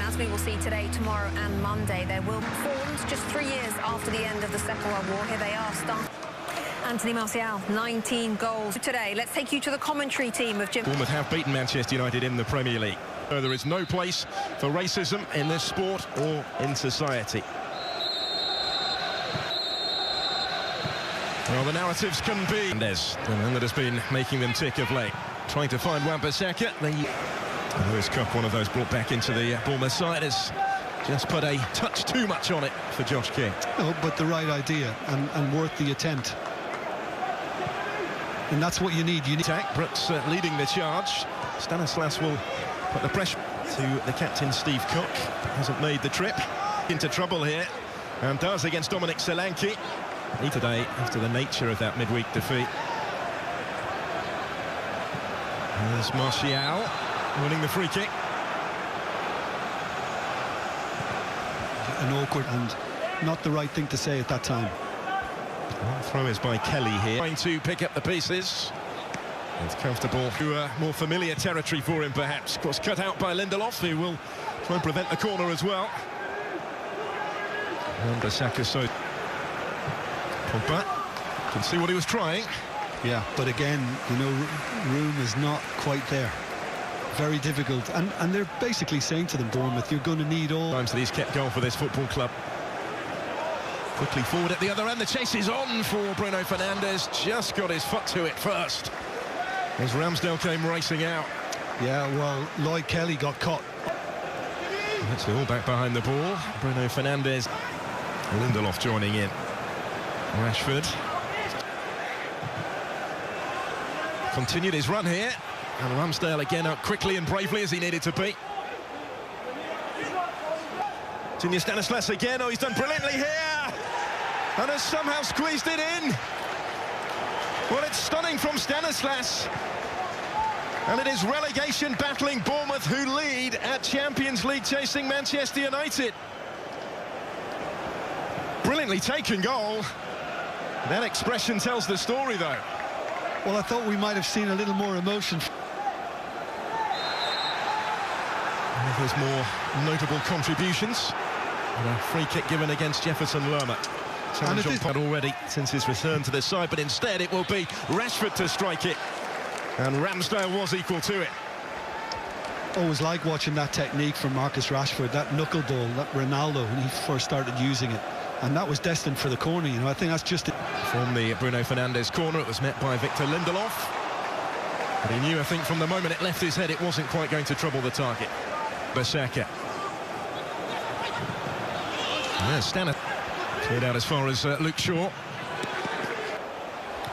And as we will see today, tomorrow and Monday, they will be formed just 3 years after the end of the Second World War. Here they are, Anthony Martial, 19 goals today. Let's take you to the commentary team of Jim. Bournemouth have beaten Manchester United in the Premier League. So there is no place for racism in this sport or in society. Well, the narratives can be... And that has been making them tick of late. Trying to find Wan-Bissaka. The Lewis Cup, one of those brought back into the Bournemouth side, has just put a touch too much on it for Josh King. No, but the right idea and worth the attempt. And that's what you need. Attack, Brooks leading the charge. Stanislas will put the pressure to the captain, Steve Cook. Hasn't made the trip. Into trouble here, and does against Dominic Solanke. Today, after the nature of that midweek defeat. There's Martial winning the free kick. An awkward and not the right thing to say at that time. Well, throw is by Kelly here. Trying to pick up the pieces. It's comfortable to more familiar territory for him, perhaps. Of course, cut out by Lindelof, who will try and prevent the corner as well. Wan-Bissaka, so Pogba can see what he was trying. Yeah, but again, you know, room is not quite there. Very difficult, and they're basically saying to them, Bournemouth, you're going to need all times that he's kept goal for this football club. Quickly forward at the other end, the chase is on for Bruno Fernandes. Just got his foot to it first as Ramsdale came racing out. Yeah, well, Lloyd Kelly got caught. That's the all back behind the ball. Bruno Fernandes. Lindelof joining in. Rashford continued his run here, and Ramsdale again up quickly and bravely as he needed to be. Junior Stanislas again. Oh, he's done brilliantly here, and has somehow squeezed it in. Well, it's stunning from Stanislas, and it is relegation battling Bournemouth who lead at Champions League chasing Manchester United. Brilliantly taken goal. That expression tells the story, though. Well, I thought we might have seen a little more emotion. There's more notable contributions. And a free kick given against Jefferson Lerma. Challenge on Pod already since his return to the side, but instead it will be Rashford to strike it. And Ramsdale was equal to it. Always like watching that technique from Marcus Rashford, that knuckleball, that Ronaldo, when he first started using it. And that was destined for the corner, you know. I think that's just it. From the Bruno Fernandes corner, it was met by Victor Lindelof. But he knew, I think, from the moment it left his head, it wasn't quite going to trouble the target. Bissaka. Yeah, Stanner. Cleared out as far as Luke Shaw.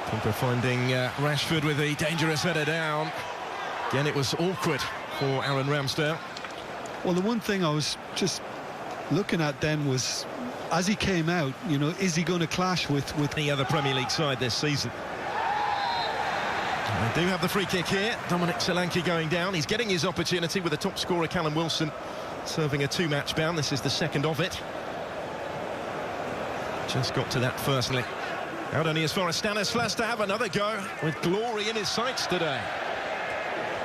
Keeper finding Rashford with a dangerous header down. Again, it was awkward for Aaron Ramsdale. Well, the one thing I was just looking at then was, as he came out, you know, is he going to clash with any other Premier League side this season? And they do have the free kick here. Dominic Solanke going down. He's getting his opportunity with the top scorer, Callum Wilson, serving a two-match ban. This is the second of it. Just got to that firstly. Out only as far as Stanislas to have another go with glory in his sights today.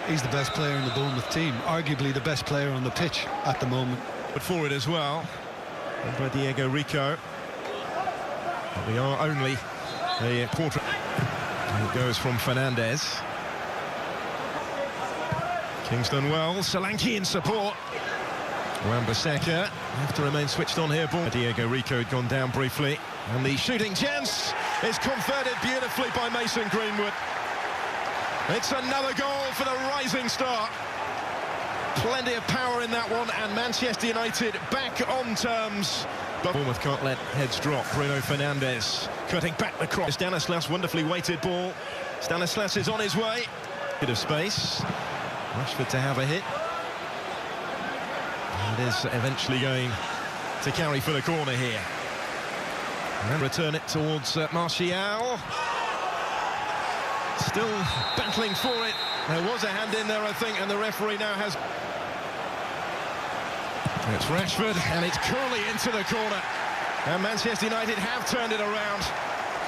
He's the best player in the Bournemouth team, arguably the best player on the pitch at the moment. But forward as well, and by Diego Rico. But we are only a quarter. And it goes from Fernandes. King's done well. Solanke in support. Wan-Bissaka have to remain switched on here. Diego Rico had gone down briefly, and the shooting chance is converted beautifully by Mason Greenwood. It's another goal for the rising star. Plenty of power in that one, and Manchester United back on terms. But Bournemouth can't let heads drop. Bruno Fernandes cutting back the cross. Stanislas, wonderfully weighted ball. Stanislas is on his way. Bit of space. Rashford to have a hit. It is eventually going to carry for the corner here. And return it towards Martial. Still battling for it. There was a hand in there, I think, and the referee now has... It's Rashford, and it's coolly into the corner. And Manchester United have turned it around.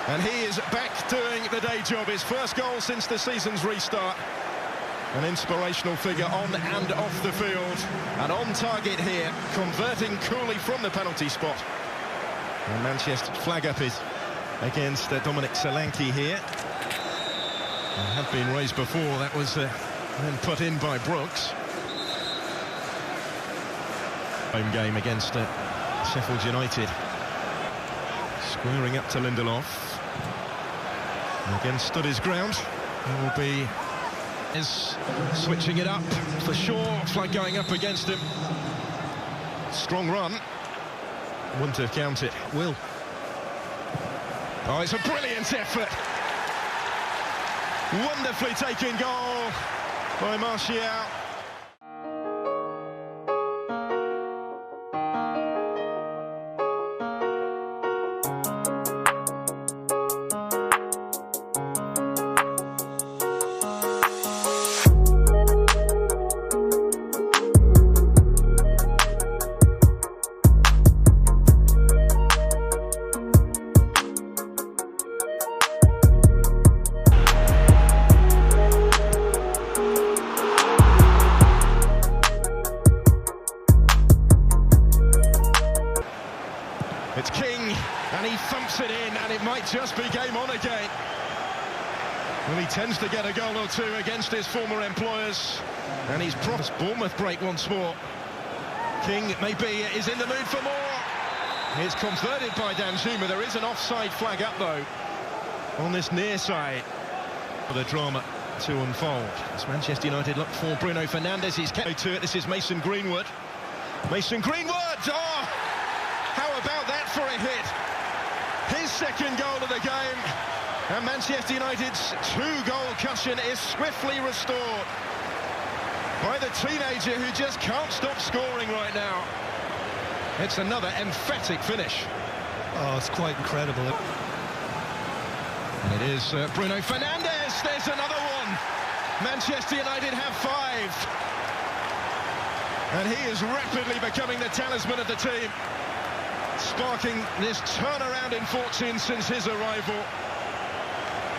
And he is back doing the day job. His first goal since the season's restart. An inspirational figure on and off the field. And on target here, converting coolly from the penalty spot. And Manchester flag up is against Dominic Solanke here. It had been raised before, that was then put in by Brooks. Home game against Sheffield United. Squaring up to Lindelof. Again stood his ground. He will be switching it up for sure. Flag going up against him. Strong run. Wouldn't have counted. Will. Oh, it's a brilliant effort. Wonderfully taken goal by Martial. It's King, and he thumps it in, and it might just be game on again. Well, he tends to get a goal or two against his former employers, and he's promised Bournemouth break once more. King maybe is in the mood for more. It's converted by Danjuma. There is an offside flag up, though, on this near side. For the drama to unfold. As Manchester United look for Bruno Fernandes, he's kept to it. This is Mason Greenwood. Mason Greenwood! Oh! How about that for a hit? His second goal of the game, and Manchester United's two-goal cushion is swiftly restored by the teenager who just can't stop scoring right now. It's another emphatic finish. Oh, it's quite incredible. And it is Bruno Fernandes. There's another one. Manchester United have 5. And he is rapidly becoming the talisman of the team, sparking this turnaround in fortune since his arrival.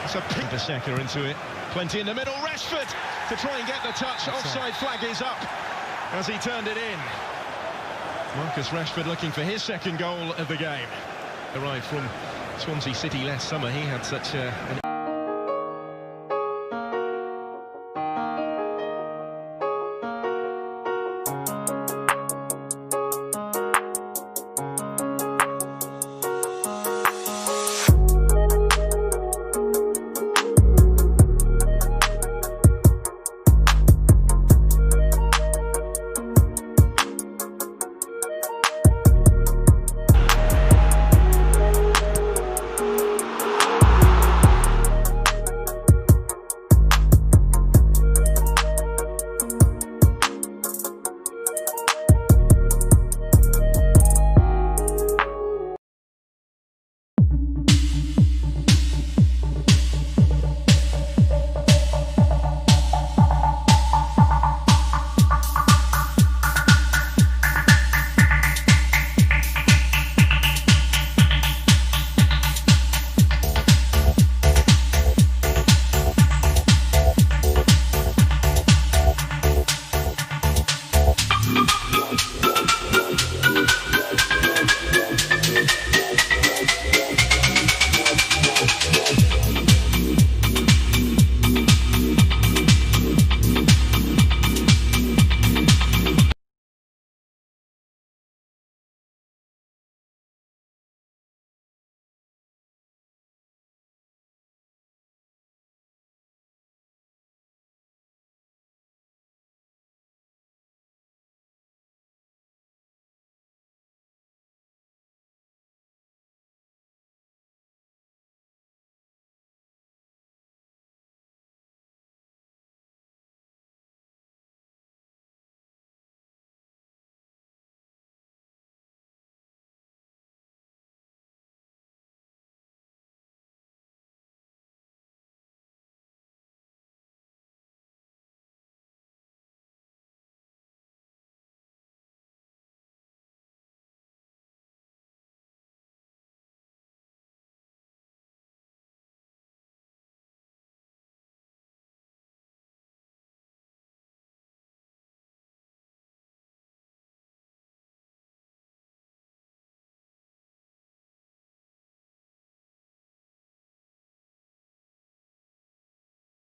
It's a pink Saka into it. Plenty in the middle. Rashford to try and get the touch. Offside flag is up as he turned it in. Marcus Rashford looking for his second goal of the game. Arrived from Swansea City last summer. He had such an